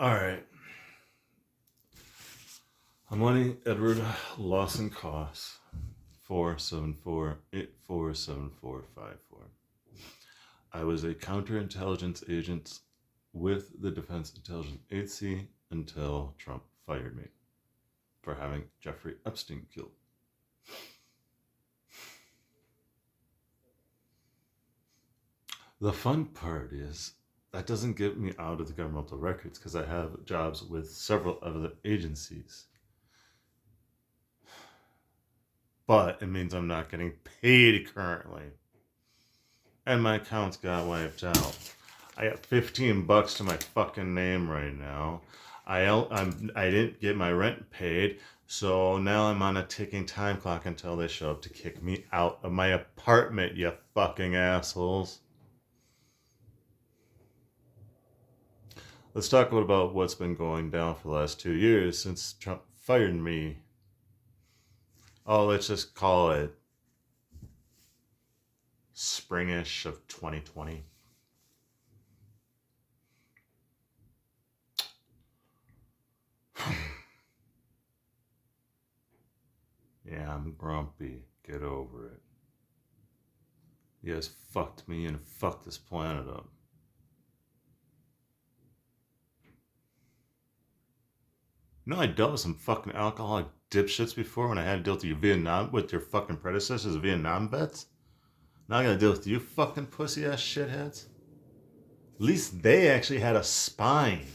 All right. I'm Lenny Edward Lawson Coss, 474-847454. I was a counterintelligence agent with the Defense Intelligence Agency until Trump fired me for having Jeffrey Epstein killed. The fun part is that doesn't get me out of the governmental records because I have jobs with several other agencies. But it means I'm not getting paid currently. And my accounts got wiped out. I got $15 to my fucking name right now. I didn't get my rent paid, so now I'm on a ticking time clock until they show up to kick me out of my apartment, you fucking assholes. Let's talk about what's been going down for the last 2 years since Trump fired me. Oh, let's just call it springish of 2020. Yeah, I'm grumpy. Get over it. You guys fucked me and fucked this planet up. No, I dealt with some fucking alcoholic dipshits before when I had to deal with your fucking predecessors, Vietnam vets. Now I gotta deal with you fucking pussy ass shitheads. At least they actually had a spine.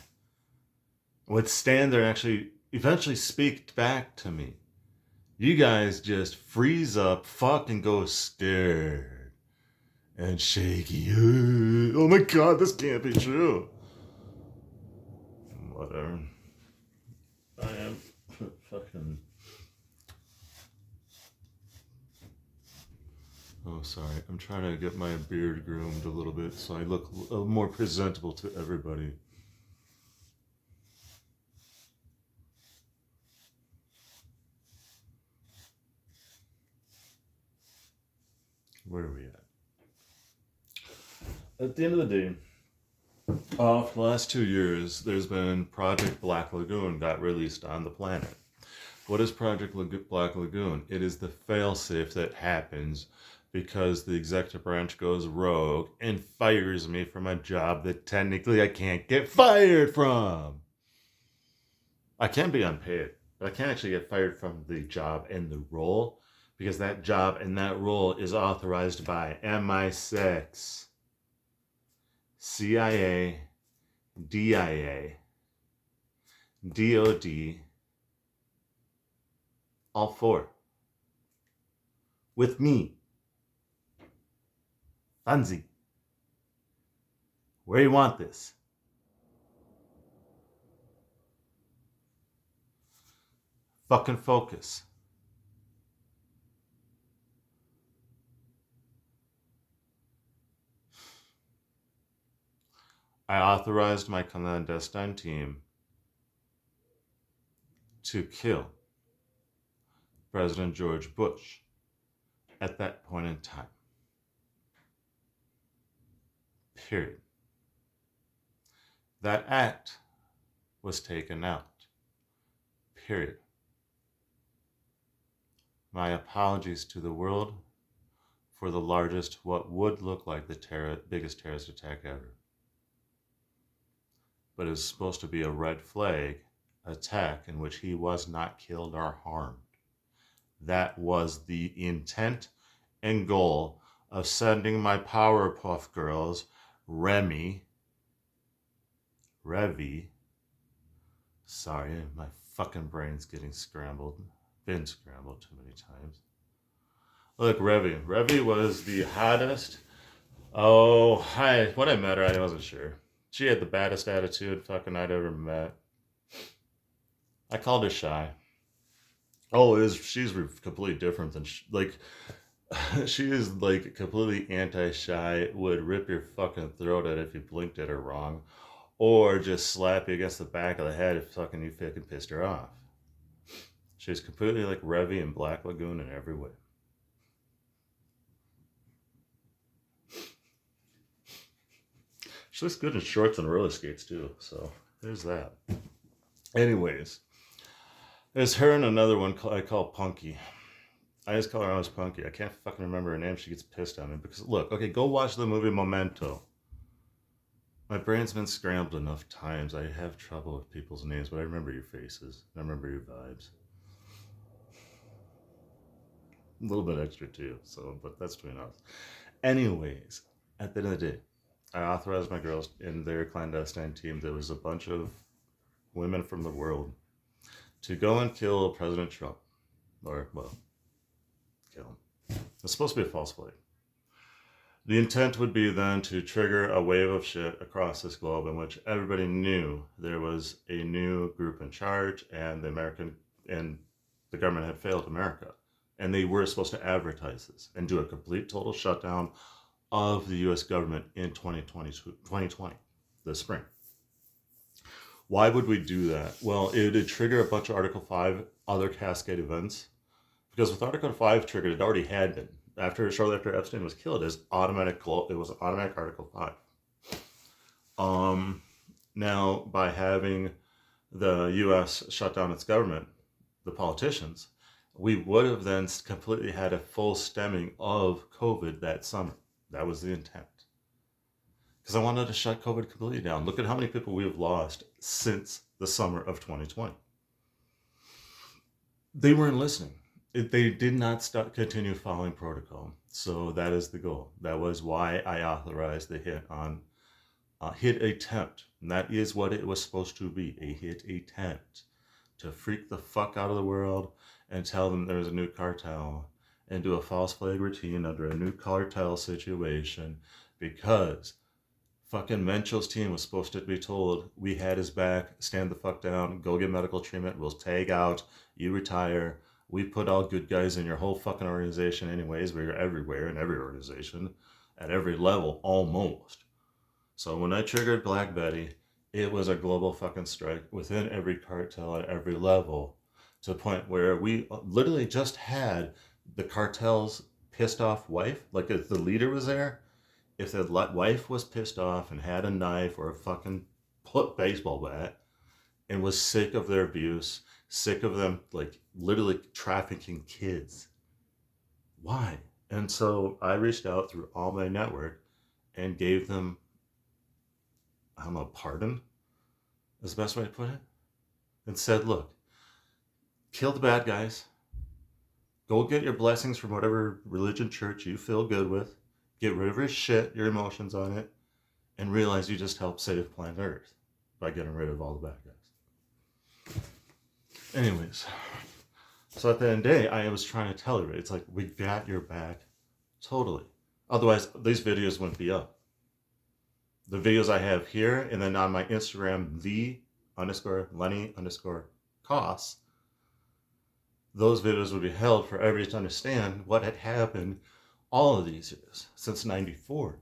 Would stand there and actually eventually speak back to me. You guys just freeze up, fucking go scared and shaky. Oh my god, this can't be true. Whatever. I am fucking. Oh, sorry. I'm trying to get my beard groomed a little bit so I look more presentable to everybody. Where are we at? At the end of the day, for the last 2 years, there's been Project Black Lagoon got released on the planet. What is Project Black Lagoon? It is the failsafe that happens because the executive branch goes rogue and fires me from a job that technically I can't get fired from. I can be unpaid, but I can't actually get fired from the job and the role because that job and that role is authorized by MI6, CIA, DIA, DOD, all four. With me. Fanzi. Where you want this? Fucking focus. I authorized my clandestine team to kill President George Bush at that point in time. Period. That act was taken out. Period. My apologies to the world for the largest, what would look like the biggest terrorist attack ever. But it was supposed to be a red flag attack in which he was not killed or harmed. That was the intent and goal of sending my Powerpuff Girls, Revy, sorry, my fucking brain's getting scrambled. Been scrambled too many times. Look, Revy was the hottest. Oh, hi. When I met her, I wasn't sure. She had the baddest attitude fucking I'd ever met. I called her shy. Oh, she's completely different than she is like completely anti-shy. Would rip your fucking throat out if you blinked at her wrong, or just slap you against the back of the head if fucking you fucking pissed her off. She's completely like Revy and Black Lagoon in every way. She looks good in shorts and roller skates too. So there's that. Anyways, there's her and another one I call Punky. I just call her always Punky. I can't fucking remember her name. She gets pissed at me because look, okay, go watch the movie Memento. My brain's been scrambled enough times. I have trouble with people's names, but I remember your faces. I remember your vibes. A little bit extra too, so but that's between us. Anyways, at the end of the day, I authorized my girls in their clandestine team. There was a bunch of women from the world to go and kill President Trump. Or, well, kill him. It's supposed to be a false flag. The intent would be then to trigger a wave of shit across this globe in which everybody knew there was a new group in charge and the government had failed America. And they were supposed to advertise this and do a complete total shutdown of the US government in 2020, the spring. Why would we do that? Well, it would trigger a bunch of Article 5 other cascade events. Because with Article 5 triggered, it already had been. Shortly after Epstein was killed, it was an automatic Article 5. Now, by having the US shut down its government, the politicians, we would have then completely had a full stemming of COVID that summer. That was the intent. Because I wanted to shut COVID completely down. Look at how many people we have lost since the summer of 2020. They weren't listening. They did not continue following protocol. So that is the goal. That was why I authorized the hit attempt. And that is what it was supposed to be, a hit attempt. To freak the fuck out of the world and tell them there was a new cartel and do a false flag routine under a new cartel situation because fucking Menchel's team was supposed to be told we had his back, stand the fuck down, go get medical treatment, we'll tag out, you retire. We put all good guys in your whole fucking organization anyways. We're everywhere in every organization at every level almost. So when I triggered Black Betty, it was a global fucking strike within every cartel at every level to the point where we literally just had the cartel's pissed off wife. Like if the leader was there, if the wife was pissed off and had a knife or a fucking baseball bat and was sick of their abuse, sick of them like literally trafficking kids. Why? And so I reached out through all my network and gave them, I don't know, pardon is the best way to put it, and said, look, kill the bad guys, go get your blessings from whatever religion, church you feel good with, get rid of your shit, your emotions on it, and realize you just helped save planet Earth by getting rid of all the bad guys. Anyways, so at the end of the day, I was trying to tell her, it's like, we got your back totally. Otherwise, these videos wouldn't be up. The videos I have here, and then on my Instagram, _Lenny_Koss, those videos would be held for everybody to understand what had happened all of these years, since 94.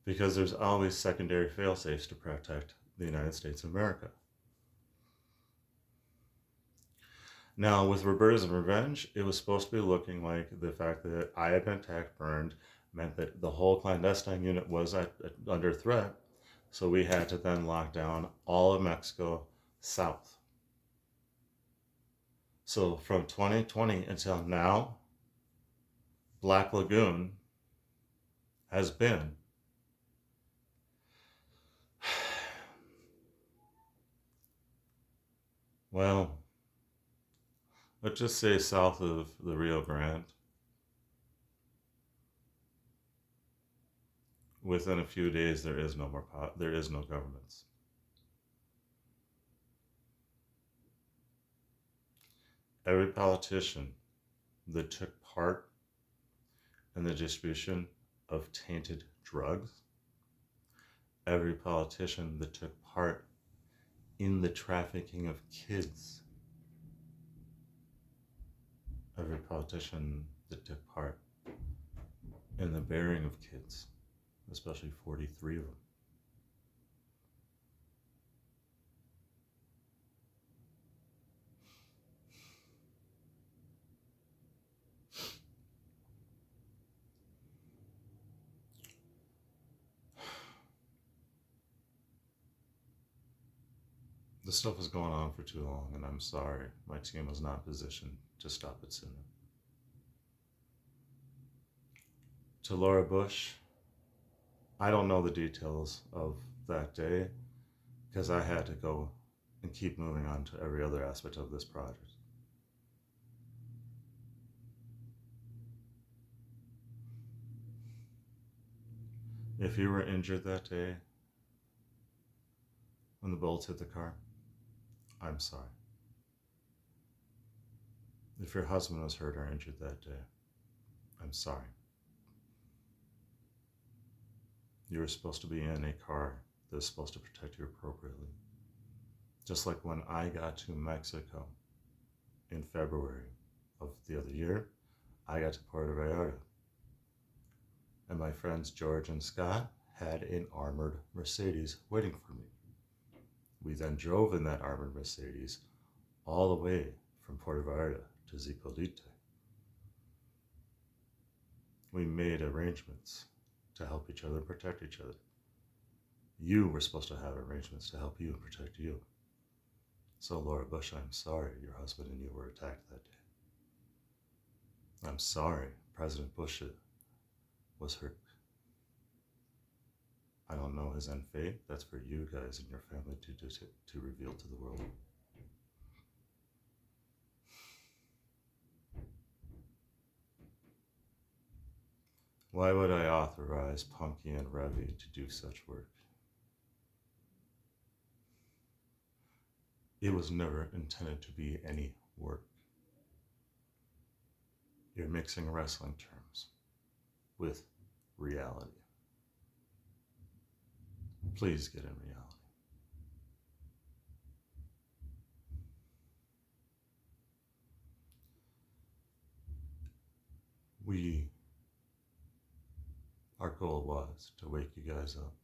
Because there's always secondary fail-safes to protect the United States of America. Now, with Roberta's Revenge, it was supposed to be looking like the fact that I had been attacked, burned, meant that the whole clandestine unit was under threat. So we had to then lock down all of Mexico south. So from 2020 until now, Black Lagoon has been well, let's just say south of the Rio Grande. Within a few days, there is no governments. Every politician that took part in the distribution of tainted drugs, every politician that took part in the trafficking of kids, every politician that took part in the burying of kids, especially 43 of them. This stuff was going on for too long, and I'm sorry. My team was not positioned to stop it sooner. To Laura Bush, I don't know the details of that day because I had to go and keep moving on to every other aspect of this project. If you were injured that day when the bullets hit the car, I'm sorry. If your husband was hurt or injured that day, I'm sorry. You were supposed to be in a car that's supposed to protect you appropriately. Just like when I got to Mexico in February of the other year, I got to Puerto Vallarta. And my friends George and Scott had an armored Mercedes waiting for me. We then drove in that armored Mercedes all the way from Puerto Vallarta to Zipolite. We made arrangements to help each other, protect each other. You were supposed to have arrangements to help you and protect you. So Laura Bush, I'm sorry your husband and you were attacked that day. I'm sorry President Bush was hurt. I don't know his end fate. That's for you guys and your family to reveal to the world. Why would I authorize Punky and Revy to do such work? It was never intended to be any work. You're mixing wrestling terms with reality. Please get in reality. Our goal was to wake you guys up.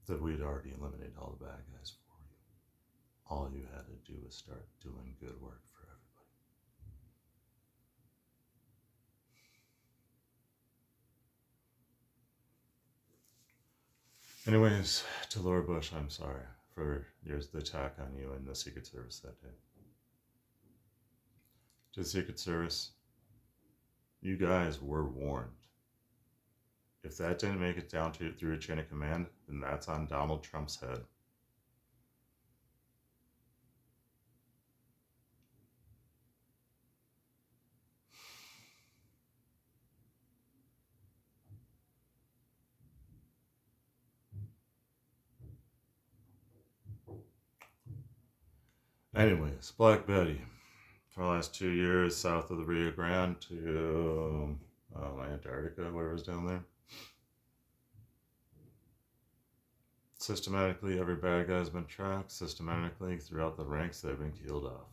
That we'd already eliminated all the bad guys for you. All you had to do was start doing good work for everybody. Anyways, to Laura Bush, I'm sorry for the attack on you and the Secret Service that day. To the Secret Service, you guys were warned. If that didn't make it down through a chain of command, then that's on Donald Trump's head. Anyways, Black Betty. For the last 2 years, south of the Rio Grande to Antarctica, whatever is down there. Systematically, every bad guy has been tracked. Systematically, throughout the ranks, they've been killed off.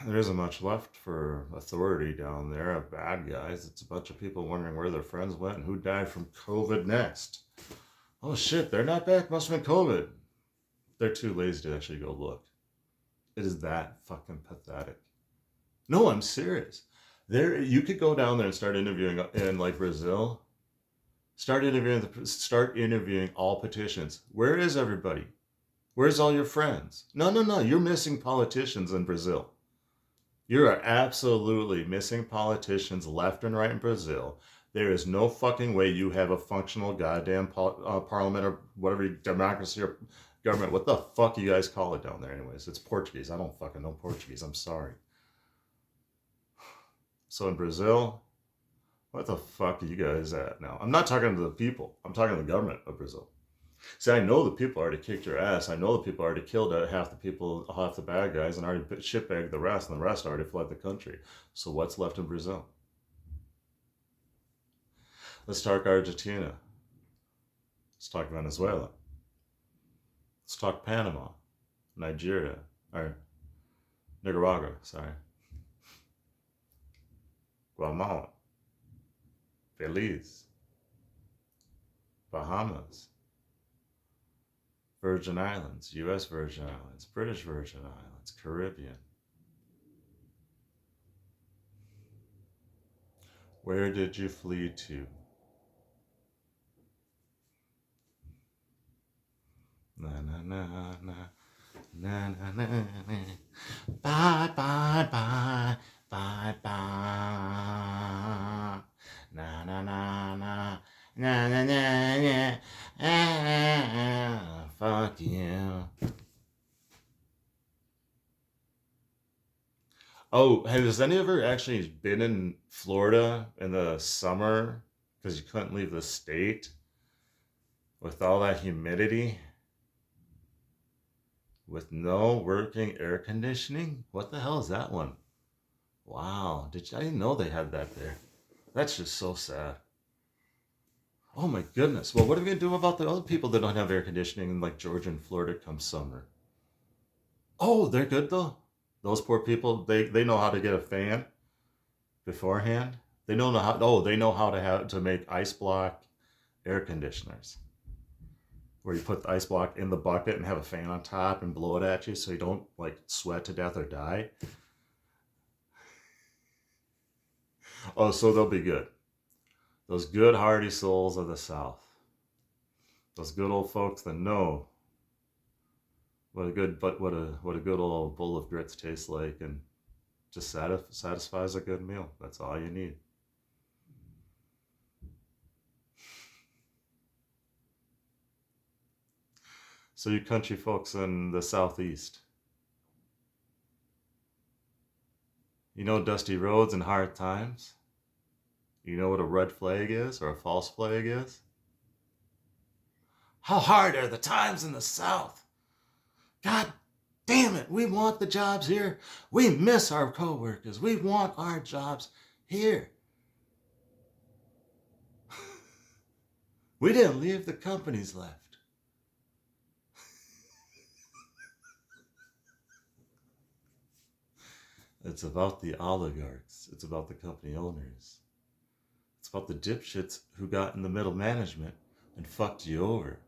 There isn't much left for authority down there of bad guys. It's a bunch of people wondering where their friends went and who died from COVID next. Oh shit, they're not back. Must have been COVID. They're too lazy to actually go look. It is that fucking pathetic. No, I'm serious. You could go down there and start interviewing in like Brazil. Start interviewing all petitions. Where is everybody? Where's all your friends? No. You're missing politicians in Brazil. You are absolutely missing politicians left and right in Brazil. There is no fucking way you have a functional goddamn parliament or whatever, democracy or government. What the fuck you guys call it down there anyways? It's Portuguese. I don't fucking know Portuguese. I'm sorry. So in Brazil, what the fuck are you guys at now? I'm not talking to the people. I'm talking to the government of Brazil. See, I know the people already kicked your ass. I know the people already killed half the bad guys, and already shitbagged the rest, and the rest already fled the country. So what's left in Brazil? Let's talk Argentina. Let's talk Venezuela. Let's talk Panama, Nigeria, or Nicaragua, sorry. Guatemala, Belize, Bahamas, Virgin Islands, U.S. Virgin Islands, British Virgin Islands, Caribbean. Where did you flee to? Na na na na na na na na. Bye bye bye bye bye. Na na na na na na na na. Fuck you. Oh, has any ever actually been in Florida in the summer because you couldn't leave the state with all that humidity with no working air conditioning? What the hell is that one? Wow, I didn't know they had that there. That's just so sad. Oh my goodness. Well, what are we gonna do about the other people that don't have air conditioning in like Georgia and Florida come summer? Oh, they're good though. Those poor people, they know how to get a fan beforehand. They don't know how. Oh, they know how to make ice block air conditioners, where you put the ice block in the bucket and have a fan on top and blow it at you, so you don't like sweat to death or die. Oh, so they'll be good. Those good hardy souls of the South. Those good old folks that know what a good old bowl of grits tastes like, and just satisfies a good meal. That's all you need. So you country folks in the Southeast, you know dusty roads and hard times? You know what a red flag is or a false flag is? How hard are the times in the South? God damn it, we want the jobs here. We miss our coworkers. We want our jobs here. We didn't leave, the companies left. It's about the oligarchs. It's about the company owners. It's about the dipshits who got in the middle management and fucked you over.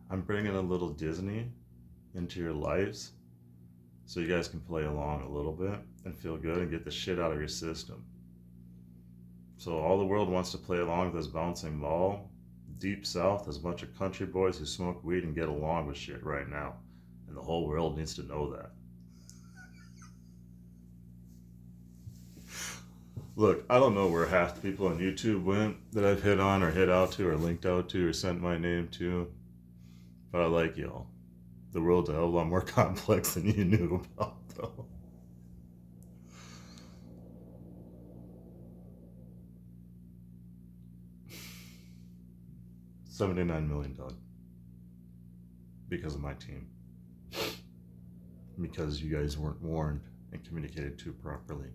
I'm bringing a little Disney into your lives so you guys can play along a little bit and feel good and get the shit out of your system. So all the world wants to play along with this bouncing ball. Deep South is a bunch of country boys who smoke weed and get along with shit right now. And the whole world needs to know that. Look, I don't know where half the people on YouTube went that I've hit on or hit out to or linked out to or sent my name to. But I like y'all. The world's a hell of a lot more complex than you knew about, though. $79 million, Doug. Because of my team. Because you guys weren't warned and communicated to properly.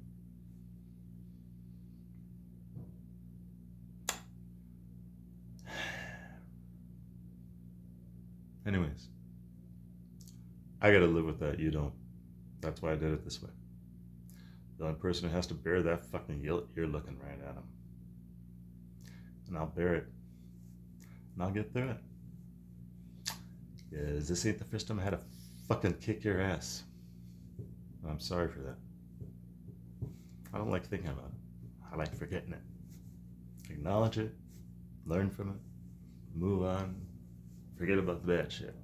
Anyways, I gotta live with that. You don't. That's why I did it this way. The only person who has to bear that fucking guilt, you're looking right at him. And I'll bear it. And I'll get through it. Because this ain't the first time I had to fucking kick your ass. I'm sorry for that. I don't like thinking about it. I like forgetting it. Acknowledge it. Learn from it. Move on. Forget about the bad shit.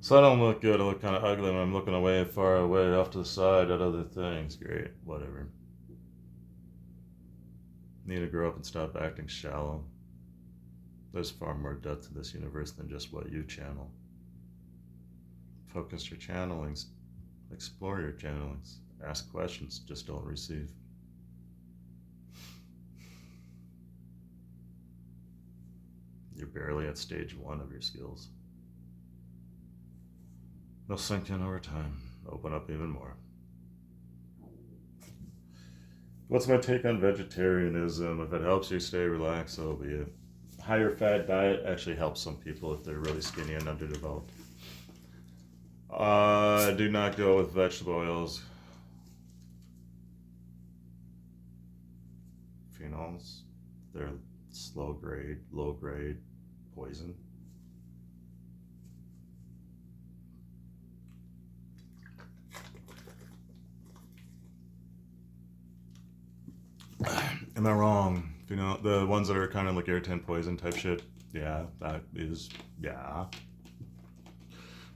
So I don't look good. I look kind of ugly when I'm looking away, far away, off to the side at other things. Great, whatever. Need to grow up and stop acting shallow. There's far more depth to this universe than just what you channel. Focus your channelings. Explore your channelings. Ask questions, just don't receive. You're barely at stage 1 of your skills. They'll sink in over time, open up even more. What's my take on vegetarianism? If it helps you stay relaxed, so be it. Higher fat diet actually helps some people if they're really skinny and underdeveloped. Do not go with vegetable oils. they're low grade poison. Am I wrong? The ones that are kind of like irritant poison type shit. Yeah, that is, yeah.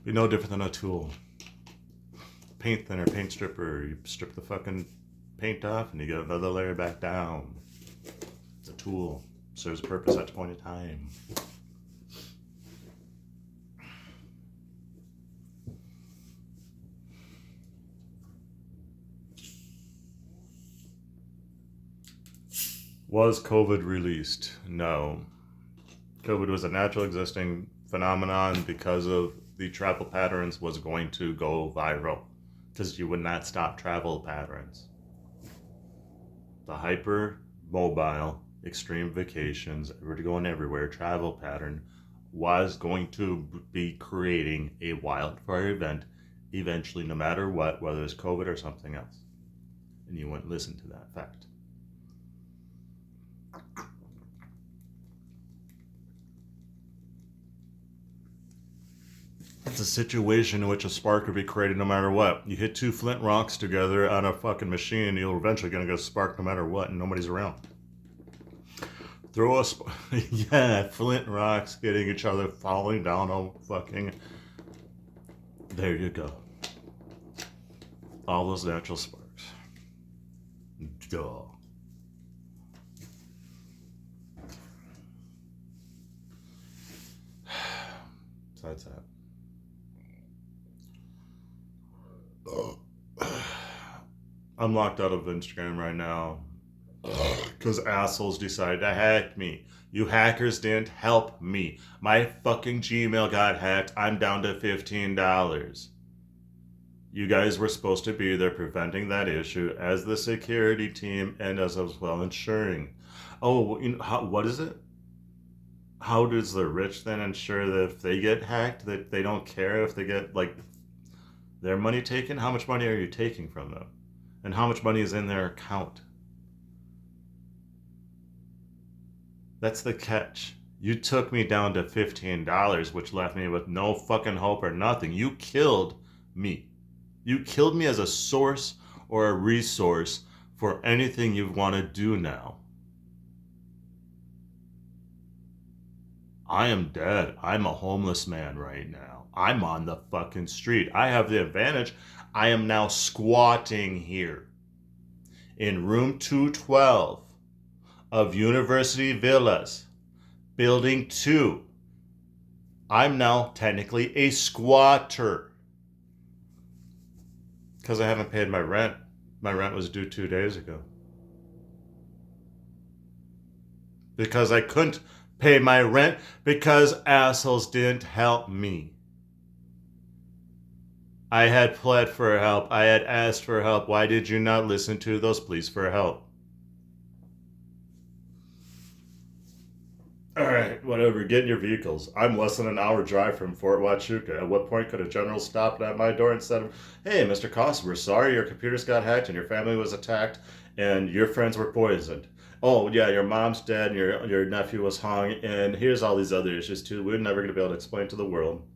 Be no different than a tool. Paint thinner, paint stripper. You strip the fucking paint off and you get another layer back down. It's a tool. Serves a purpose at a point in time. Was COVID released? No. COVID was a natural existing phenomenon because of the travel patterns was going to go viral because you would not stop travel patterns. The hyper mobile extreme vacations, everybody going everywhere travel pattern was going to be creating a wildfire event eventually, no matter what, whether it's COVID or something else. And you wouldn't listen to that fact. It's a situation in which a spark would be created no matter what. You hit two flint rocks together on a fucking machine, you're eventually going to get a spark no matter what, and nobody's around. Throw a yeah, flint rocks hitting each other, falling down on fucking. There you go. All those natural sparks. Duh. Besides that. I'm locked out of Instagram right now because assholes decided to hack me. You hackers didn't help me. My fucking Gmail got hacked. I'm down to $15. You guys were supposed to be there preventing that issue as the security team and as well ensuring. Oh, what is it? How does the rich then ensure that if they get hacked that they don't care if they get like their money taken? How much money are you taking from them? And how much money is in their account? That's the catch. You took me down to $15, which left me with no fucking hope or nothing. You killed me. You killed me as a source or a resource for anything you want to do now. I am dead. I'm a homeless man right now. I'm on the fucking street. I have the advantage. I am now squatting here in room 212 of University Villas, building 2. I'm now technically a squatter because I haven't paid my rent. My rent was due 2 days ago. Because I couldn't pay my rent because assholes didn't help me. I had pled for help. I had asked for help. Why did you not listen to those pleas for help? Alright, whatever. Get in your vehicles. I'm less than an hour drive from Fort Huachuca. At what point could a general stop at my door and said, hey, Mr. Costa, we're sorry your computers got hacked and your family was attacked and your friends were poisoned. Oh, yeah, your mom's dead and your nephew was hung and here's all these other issues too. We're never going to be able to explain to the world.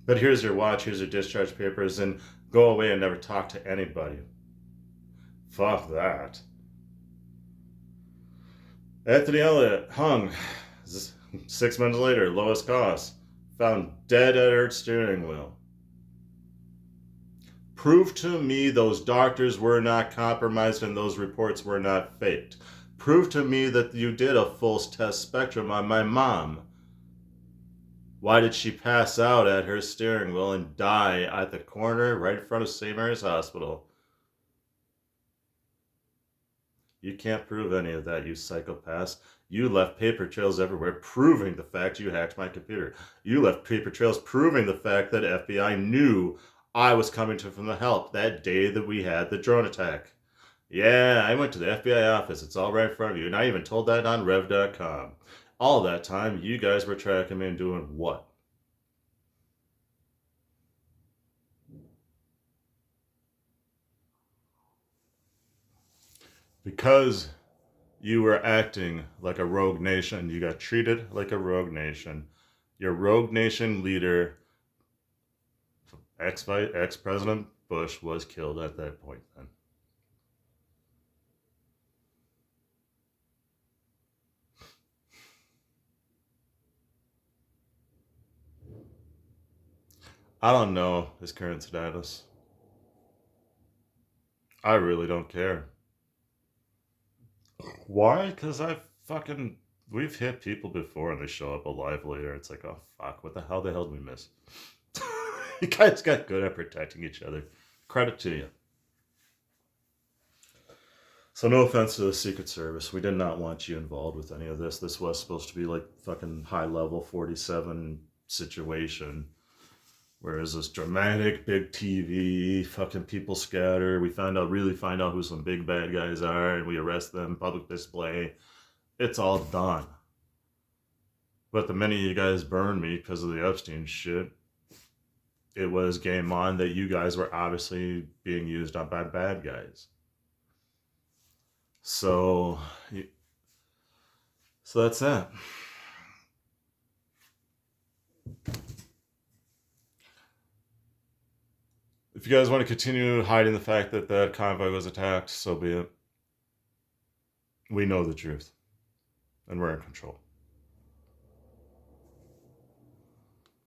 But here's your watch, here's your discharge papers, and go away and never talk to anybody. Fuck that. Anthony Elliott hung 6 months later. Lois Goss found dead at her steering wheel. Prove to me those doctors were not compromised and those reports were not faked. Prove to me that you did a full test spectrum on my mom. Why did she pass out at her steering wheel and die at the corner right in front of St. Mary's Hospital? You can't prove any of that, you psychopaths. You left paper trails everywhere proving the fact you hacked my computer. You left paper trails proving the fact that FBI knew I was coming to from the help that day that we had the drone attack. Yeah, I went to the FBI office. It's all right in front of you. And I even told that on Rev.com. All that time, you guys were tracking me and doing what? Because you were acting like a rogue nation, you got treated like a rogue nation. Your rogue nation leader, ex-President Bush, was killed at that point then. I don't know his current status. I really don't care. Why? Because we've hit people before and they show up alive later. It's like, oh fuck, what the hell did we miss? You guys got good at protecting each other. Credit to you. So no offense to the Secret Service. We did not want you involved with any of this. This was supposed to be like fucking high level 47 situation. Whereas this dramatic big TV, fucking people scatter. We really find out who some big bad guys are, and we arrest them, public display. It's all done. But the minute you guys burned me because of the Epstein shit, it was game on that you guys were obviously being used up by bad guys. So that's that. If you guys want to continue hiding the fact that that convoy was attacked, so be it. We know the truth, and we're in control.